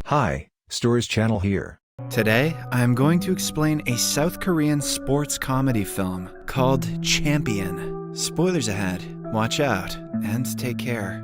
Hi, Stores Channel here. Today, I am going to explain a South Korean sports comedy film called Champion. Spoilers ahead, watch out, and take care.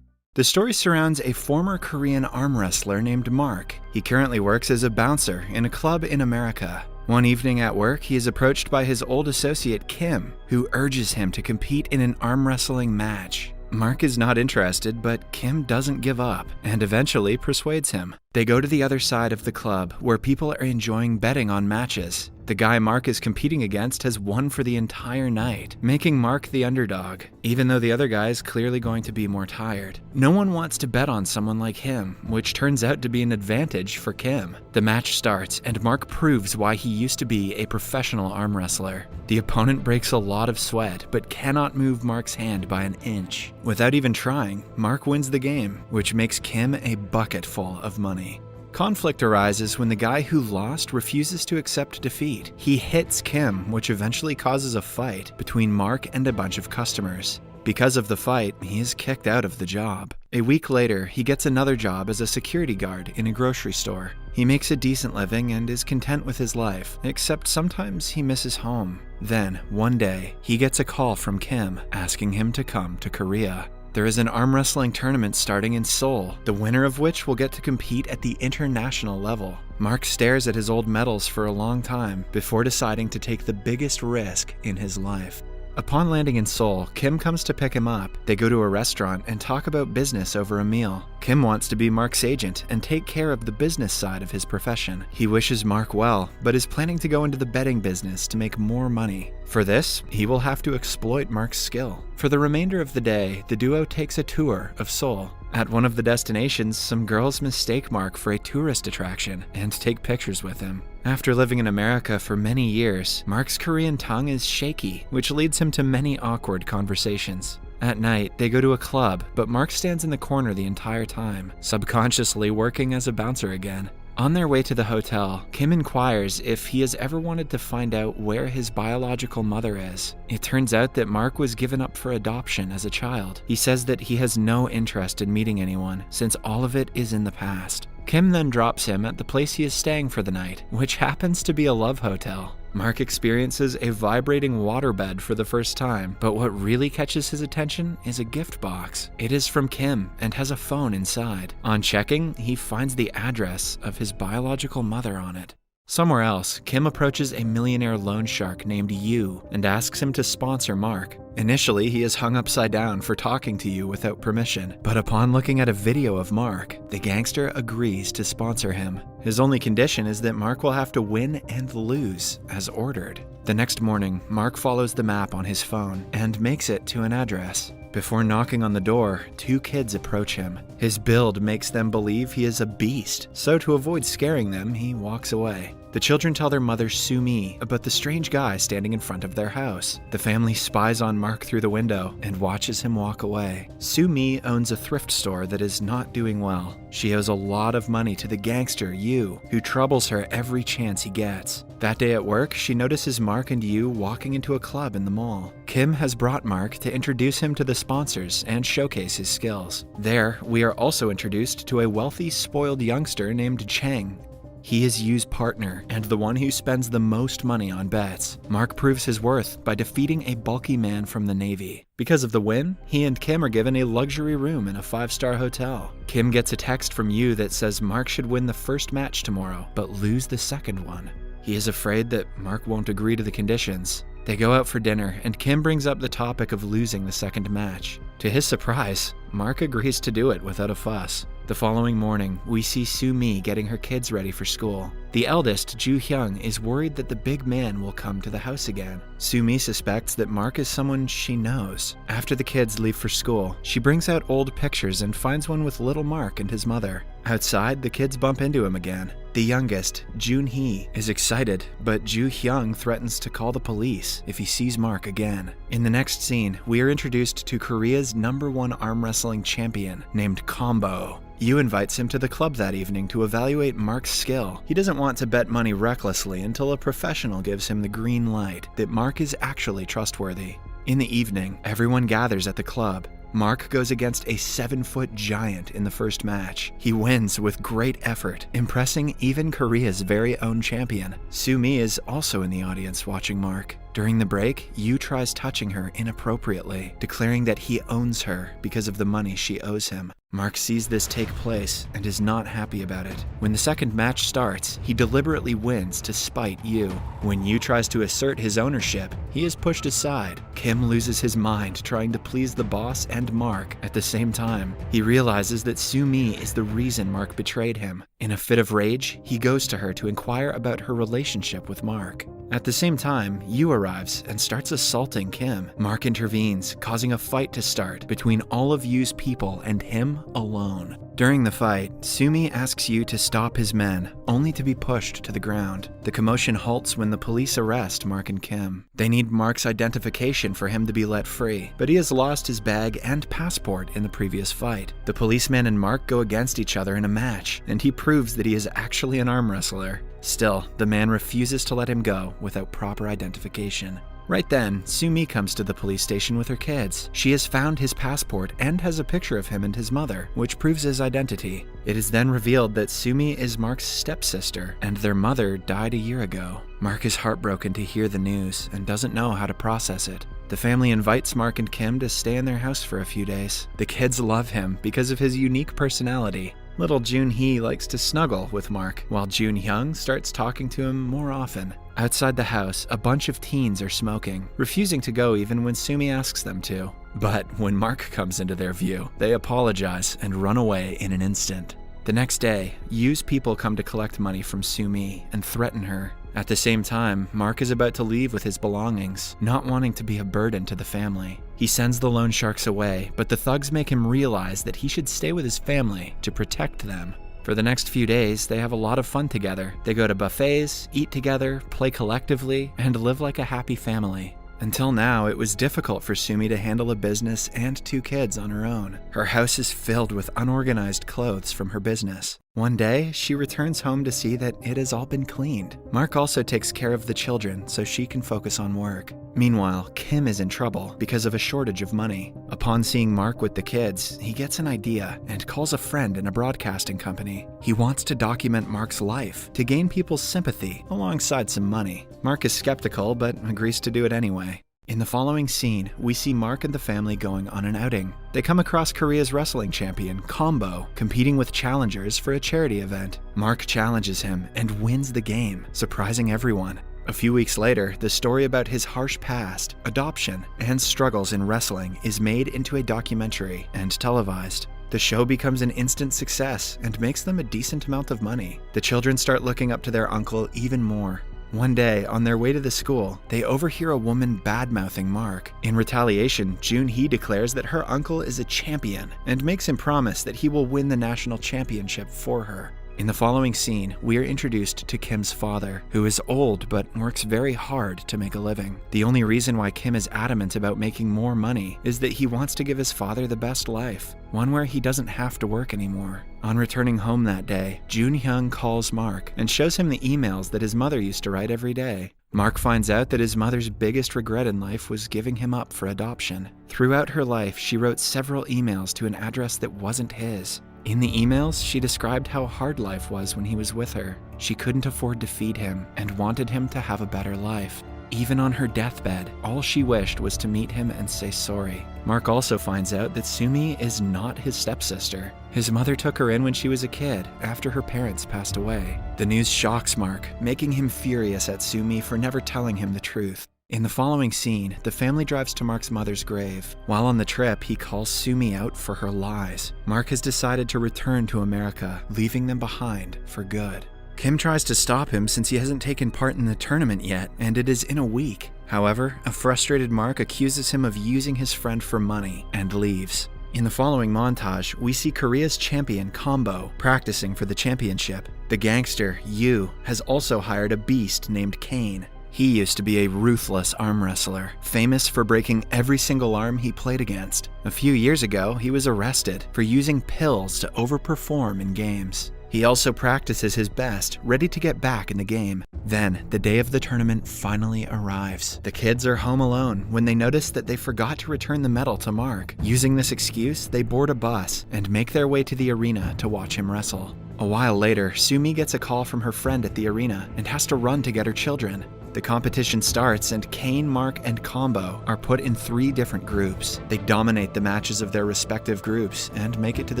The story surrounds a former Korean arm wrestler named Mark. He currently works as a bouncer in a club in America. One evening at work, he is approached by his old associate Kim, who urges him to compete in an arm wrestling match. Mark is not interested, but Kim doesn't give up and eventually persuades him. They go to the other side of the club, where people are enjoying betting on matches. The guy Mark is competing against has won for the entire night, making Mark the underdog, even though the other guy is clearly going to be more tired. No one wants to bet on someone like him, which turns out to be an advantage for Kim. The match starts, and Mark proves why he used to be a professional arm wrestler. The opponent breaks a lot of sweat, but cannot move Mark's hand by an inch. Without even trying, Mark wins the game, which makes Kim a bucket full of money. Conflict arises when the guy who lost refuses to accept defeat. He hits Kim, which eventually causes a fight between Mark and a bunch of customers. Because of the fight, he is kicked out of the job. A week later, he gets another job as a security guard in a grocery store. He makes a decent living and is content with his life, except sometimes he misses home. Then, one day, he gets a call from Kim asking him to come to Korea. There is an arm wrestling tournament starting in Seoul, the winner of which will get to compete at the international level. Mark stares at his old medals for a long time before deciding to take the biggest risk in his life. Upon landing in Seoul, Kim comes to pick him up. They go to a restaurant and talk about business over a meal. Kim wants to be Mark's agent and take care of the business side of his profession. He wishes Mark well, but is planning to go into the betting business to make more money. For this, he will have to exploit Mark's skill. For the remainder of the day, the duo takes a tour of Seoul. At one of the destinations, some girls mistake Mark for a tourist attraction and take pictures with him. After living in America for many years, Mark's Korean tongue is shaky, which leads him to many awkward conversations. At night, they go to a club, but Mark stands in the corner the entire time, subconsciously working as a bouncer again. On their way to the hotel, Kim inquires if he has ever wanted to find out where his biological mother is. It turns out that Mark was given up for adoption as a child. He says that he has no interest in meeting anyone, since all of it is in the past. Kim then drops him at the place he is staying for the night, which happens to be a love hotel. Mark experiences a vibrating waterbed for the first time, but what really catches his attention is a gift box. It is from Kim and has a phone inside. On checking, he finds the address of his biological mother on it. Somewhere else, Kim approaches a millionaire loan shark named Yu and asks him to sponsor Mark. Initially, he is hung upside down for talking to Yu without permission, but upon looking at a video of Mark, the gangster agrees to sponsor him. His only condition is that Mark will have to win and lose as ordered. The next morning, Mark follows the map on his phone and makes it to an address. Before knocking on the door, two kids approach him. His build makes them believe he is a beast, so to avoid scaring them, he walks away. The children tell their mother Sumi about the strange guy standing in front of their house. The family spies on Mark through the window and watches him walk away. Sumi owns a thrift store that is not doing well. She owes a lot of money to the gangster Yu, who troubles her every chance he gets. That day at work, she notices Mark and Yu walking into a club in the mall. Kim has brought Mark to introduce him to the sponsors and showcase his skills. There, we are also introduced to a wealthy, spoiled youngster named Chang. He is Yu's partner and the one who spends the most money on bets. Mark proves his worth by defeating a bulky man from the Navy. Because of the win, he and Kim are given a luxury room in a 5-star hotel. Kim gets a text from Yu that says Mark should win the first match tomorrow, but lose the second one. He is afraid that Mark won't agree to the conditions. They go out for dinner, and Kim brings up the topic of losing the second match. To his surprise, Mark agrees to do it without a fuss. The following morning, we see Sumi getting her kids ready for school. The eldest, Ju Hyung, is worried that the big man will come to the house again. Sumi suspects that Mark is someone she knows. After the kids leave for school, she brings out old pictures and finds one with little Mark and his mother. Outside, the kids bump into him again. The youngest, Jun-hee, is excited, but Ju Hyung threatens to call the police if he sees Mark again. In the next scene, we are introduced to Korea's #1 arm wrestling champion named Combo. Yu invites him to the club that evening to evaluate Mark's skill. He doesn't want to bet money recklessly until a professional gives him the green light that Mark is actually trustworthy. In the evening, everyone gathers at the club. Mark goes against a 7-foot giant in the first match. He wins with great effort, impressing even Korea's very own champion. Soo-mi is also in the audience watching Mark. During the break, Yu tries touching her inappropriately, declaring that he owns her because of the money she owes him. Mark sees this take place and is not happy about it. When the second match starts, he deliberately wins to spite Yu. When Yu tries to assert his ownership, he is pushed aside. Kim loses his mind trying to please the boss and Mark at the same time. He realizes that Soo-mi is the reason Mark betrayed him. In a fit of rage, he goes to her to inquire about her relationship with Mark. At the same time, Yu arrives and starts assaulting Kim. Mark intervenes, causing a fight to start between all of Yu's people and him alone. During the fight, Soo-mi asks Yu to stop his men, only to be pushed to the ground. The commotion halts when the police arrest Mark and Kim. They need Mark's identification for him to be let free, but he has lost his bag and passport in the previous fight. The policeman and Mark go against each other in a match, and he proves that he is actually an arm wrestler. Still, the man refuses to let him go without proper identification. Right then, Soo-mi comes to the police station with her kids. She has found his passport and has a picture of him and his mother, which proves his identity. It is then revealed that Soo-mi is Mark's stepsister, and their mother died a year ago. Mark is heartbroken to hear the news and doesn't know how to process it. The family invites Mark and Kim to stay in their house for a few days. The kids love him because of his unique personality. Little Joon-hee likes to snuggle with Mark, while Joon-hyung starts talking to him more often. Outside the house, a bunch of teens are smoking, refusing to go even when Soo-mi asks them to. But when Mark comes into their view, they apologize and run away in an instant. The next day, Yu's people come to collect money from Soo-mi and threaten her. At the same time, Mark is about to leave with his belongings, not wanting to be a burden to the family. He sends the loan sharks away, but the thugs make him realize that he should stay with his family to protect them. For the next few days, they have a lot of fun together. They go to buffets, eat together, play collectively, and live like a happy family. Until now, it was difficult for Soo-mi to handle a business and 2 kids on her own. Her house is filled with unorganized clothes from her business. One day, she returns home to see that it has all been cleaned. Mark also takes care of the children so she can focus on work. Meanwhile, Kim is in trouble because of a shortage of money. Upon seeing Mark with the kids, he gets an idea and calls a friend in a broadcasting company. He wants to document Mark's life to gain people's sympathy alongside some money. Mark is skeptical but agrees to do it anyway. In the following scene, we see Mark and the family going on an outing. They come across Korea's wrestling champion, Combo, competing with challengers for a charity event. Mark challenges him and wins the game, surprising everyone. A few weeks later, the story about his harsh past, adoption, and struggles in wrestling is made into a documentary and televised. The show becomes an instant success and makes them a decent amount of money. The children start looking up to their uncle even more. One day, on their way to the school, they overhear a woman bad-mouthing Mark. In retaliation, Joon-hee declares that her uncle is a champion and makes him promise that he will win the national championship for her. In the following scene, we are introduced to Kim's father, who is old but works very hard to make a living. The only reason why Kim is adamant about making more money is that he wants to give his father the best life, one where he doesn't have to work anymore. On returning home that day, Joon-hyung calls Mark and shows him the emails that his mother used to write every day. Mark finds out that his mother's biggest regret in life was giving him up for adoption. Throughout her life, she wrote several emails to an address that wasn't his. In the emails, she described how hard life was when he was with her. She couldn't afford to feed him and wanted him to have a better life. Even on her deathbed, all she wished was to meet him and say sorry. Mark also finds out that Soo-mi is not his stepsister. His mother took her in when she was a kid, after her parents passed away. The news shocks Mark, making him furious at Soo-mi for never telling him the truth. In the following scene, the family drives to Mark's mother's grave. While on the trip, he calls Soo-mi out for her lies. Mark has decided to return to America, leaving them behind for good. Kim tries to stop him since he hasn't taken part in the tournament yet, and it is in a week. However, a frustrated Mark accuses him of using his friend for money and leaves. In the following montage, we see Korea's champion, Combo, practicing for the championship. The gangster, Yu, has also hired a beast named Kane. He used to be a ruthless arm wrestler, famous for breaking every single arm he played against. A few years ago, he was arrested for using pills to overperform in games. He also practices his best, ready to get back in the game. Then, the day of the tournament finally arrives. The kids are home alone when they notice that they forgot to return the medal to Mark. Using this excuse, they board a bus and make their way to the arena to watch him wrestle. A while later, Sumi gets a call from her friend at the arena and has to run to get her children. The competition starts and Kane, Mark, and Combo are put in 3 different groups. They dominate the matches of their respective groups and make it to the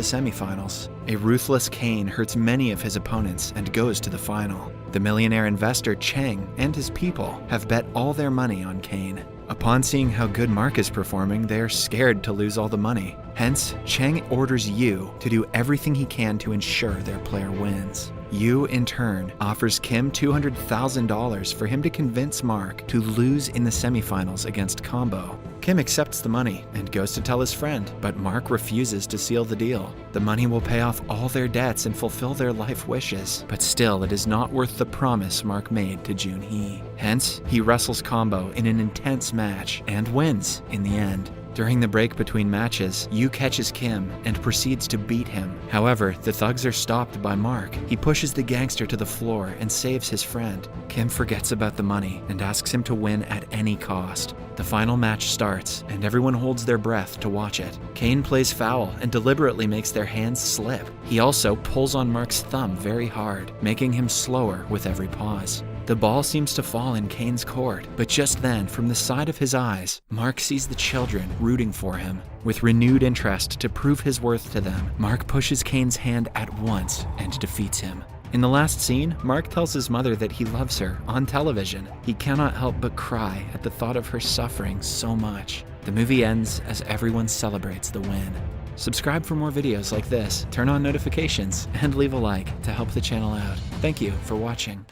semifinals. A ruthless Kane hurts many of his opponents and goes to the final. The millionaire investor Cheng and his people have bet all their money on Kane. Upon seeing how good Mark is performing, they are scared to lose all the money. Hence, Cheng orders Yu to do everything he can to ensure their player wins. Yu, in turn, offers Kim $200,000 for him to convince Mark to lose in the semifinals against Combo. Kim accepts the money and goes to tell his friend, but Mark refuses to seal the deal. The money will pay off all their debts and fulfill their life wishes, but still it is not worth the promise Mark made to Junhee. Hence, he wrestles Combo in an intense match and wins in the end. During the break between matches, Yu catches Kim and proceeds to beat him. However, the thugs are stopped by Mark. He pushes the gangster to the floor and saves his friend. Kim forgets about the money and asks him to win at any cost. The final match starts, and everyone holds their breath to watch it. Kane plays foul and deliberately makes their hands slip. He also pulls on Mark's thumb very hard, making him slower with every pause. The ball seems to fall in Kane's court, but just then, from the side of his eyes, Mark sees the children rooting for him. With renewed interest to prove his worth to them, Mark pushes Kane's hand at once and defeats him. In the last scene, Mark tells his mother that he loves her on television. He cannot help but cry at the thought of her suffering so much. The movie ends as everyone celebrates the win. Subscribe for more videos like this, turn on notifications, and leave a like to help the channel out. Thank you for watching.